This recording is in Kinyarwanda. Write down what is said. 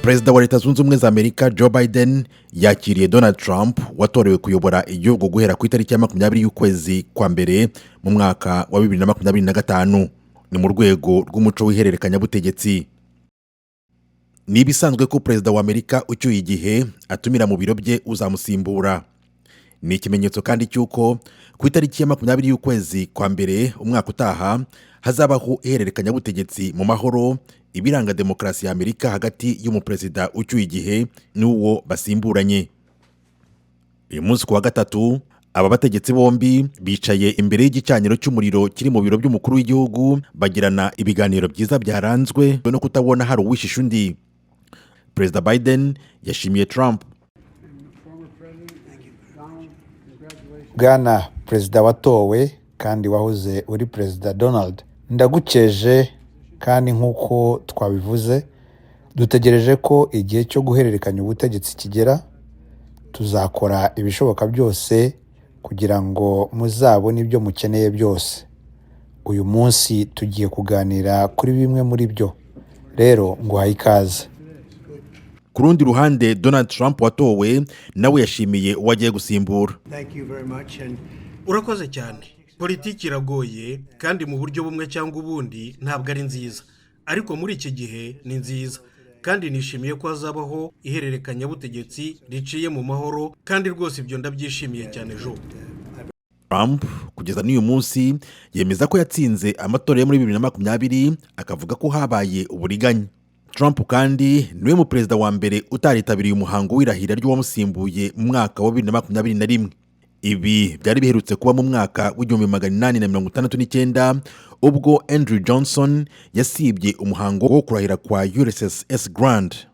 Perezida wa Leta Zunze Ubumwe za Amerika Joe Biden yakiriye Donald Trump watorewe kuyobora igihugu guhera ku itariki ya 20 y'ukwezi kwa mbere mu mwaka wa 2025. Ni mu rwego rw'umuco w'ihererekanya butegetsi. Ni ibisanzwe ko Perezida wa Amerika ucyuye igihe atumira mu biro bye uzamusimbura. Ni ikimenyetso kandi cy'uko ku itariki ya 20 y'ukwezi kwa mbere umwaka utaha hazabaho ihererekanya butegetsi mu mahoro, ibiranga demokarasi ya Amerika hagati y'umuperezida ucyuye igihe n'uwo basimburanye. Uyu munsi kuwa gatatu aba bategetsi bombi bicaye imbere y'igicaniro cy'umuriro kiri mu biro by'umukuru w'igihugu bagirana ibiganiro byiza byaranzwe no kutabona hari uwishisha undi. Perezida Biden yashimiye Trump. Bwana Perezida watowe kandi wahoze uri Perezida Donald, ndagukeje kandi nk'uko twabivuze dutegereje ko igihe cyo guhererekanya ubutegetsi kigera. Tuzakora ibishoboka byose kugira ngo muzabone ibyo mukeneye byose. Uyu munsi tugiye kuganira kuri bimwe muri byo, rero nguhaye ikaze. Ku rundi ruhande Donald Trump watowe nawe yashimiye uwagiye gusimbura. Urakoze cyane. Politiki iragoye kandi mu buryo bumwe cyangwa ubundi ntabwo ari nziza, ariko muri iki gihe ni nziza kandi nishimiye ko hazabaho ihererekanya butegetsi riciye mu mahoro, kandi rwose ibyo ndabyishimiye cyane jo. Trump kugeza n'uyu munsi yemeza ko yatsinze amatora yo muri 2020 akavuga ko habaye uburiganya. Trump kandi niwe mu perezida wa mbere utaritabiriye umuhango w'irahira ry'uwamusimbuye mu mwaka wa 2021. Ibi byari biherutse kuba mu mwaka w'1859 ubwo Andrew Johnson yasibye umuhango wo kurahira kwa USS Grant.